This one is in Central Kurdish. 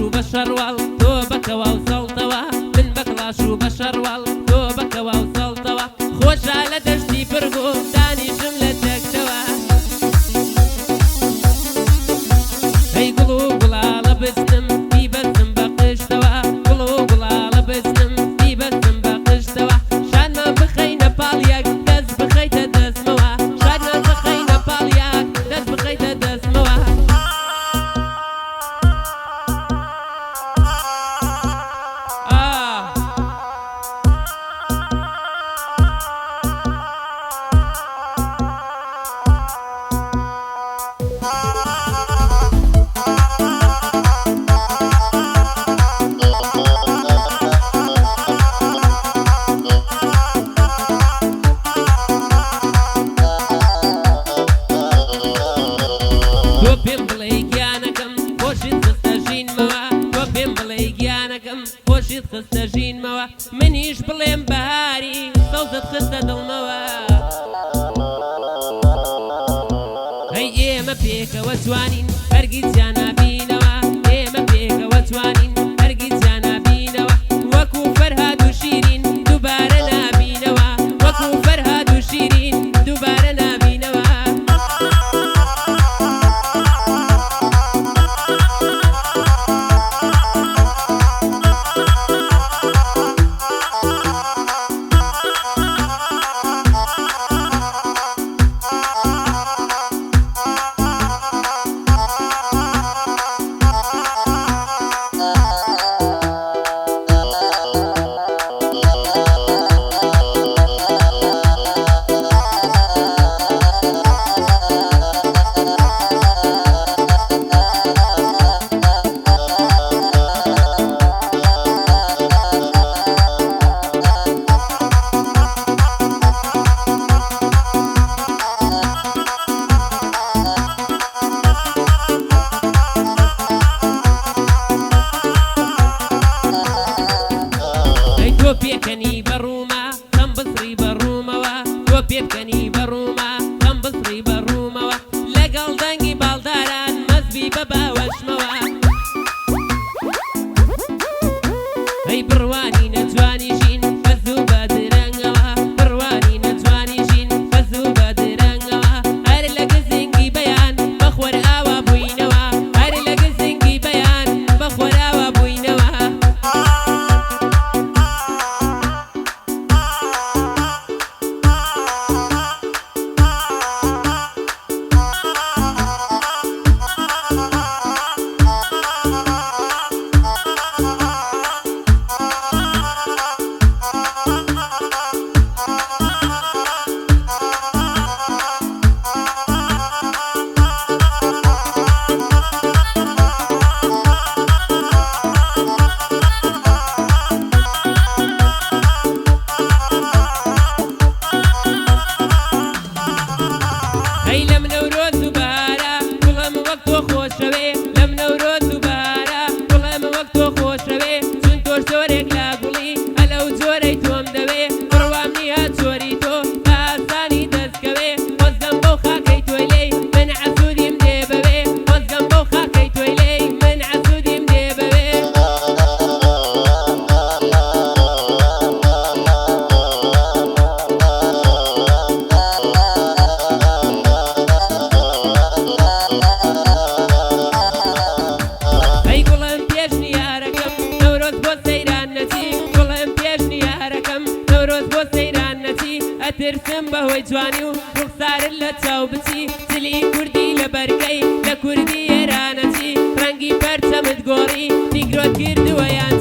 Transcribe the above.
و بە شەڕواڵ تۆ بەکەوە و سەڵتەوە من بە کڵاش و بە شەڕواڵ تۆ بەکەوە و سەڵتەوە خۆشە لە دەشتی پرگۆ دانیشم لە تەکتەوە ئەی گوڵ و گوڵاڵە بستم بیبەستم بە قشتەوە گوڵ و گوڵاڵە بستم بیبەستم بە قشتەوە شادمان بخەینە پاڵیەک دەست بخەیتە دەستمەوە شادمان بخەینە پاڵیەک دەست بخەیتە دەستمەوە خۆشیت خستە ژینمەوە منیش بڵێم بەهاری سەوزت خستە دڵمەوە هەی ئێمە پێکەوە جوانین هەرگیز جیان نابینەوە ئێمە پێکەوە جوانین هەرگیز جیان نابینەوە وەکو فەرهاد و شیرین دووبارە نابینەوە وەکو فەرهاد و شیرین دووبارە نابینەوە پێکەنی بەڕوومە خەم بسڕی بەڕوومەوە تۆ پێبکەنی بەڕوومە خەم بسڕی بەڕوومەوە لەگەڵ دەنگی باڵداران مەزبی بە باوەشمەوە ئەی بڕوانی نەجوانی ژین بەزوو بە درەنگەوە بڕوانی نەجوانی ژین بەزوو بە درەنگەوە هەر لە گزنگی بەیان بەخۆر ئاوا بووینەوە هەر لە گزنگی بەیان بەخۆر ئاوا بووینەوە لەم نەورۆز و بارە گوڵەم وەک تۆ خۆشەوێ لەم نەورۆز و بارە گوڵەم وەک تۆ خۆشەوێ چون تۆ زۆرێک لا گوڵی هەلەو جۆرەی تۆم دەوێ بڕوام نییە جۆری تۆ بە ئاسانی دەستکەوێ وەزگەم بەو خاکەی تۆی لێی من عەسوودیم دێ بەوێ وەزگەم بەو خاکەی تۆی لێی من عەسوودیم دێ بەوێ ئەترسم بەهۆی جوانی و ڕوخسارت لە چاو بچی جلی کوردی لە بەرگەی لە کوردی ئێرانەچی ڕەنگی پەرچەمت گۆڕی نیگرۆت کردووە یان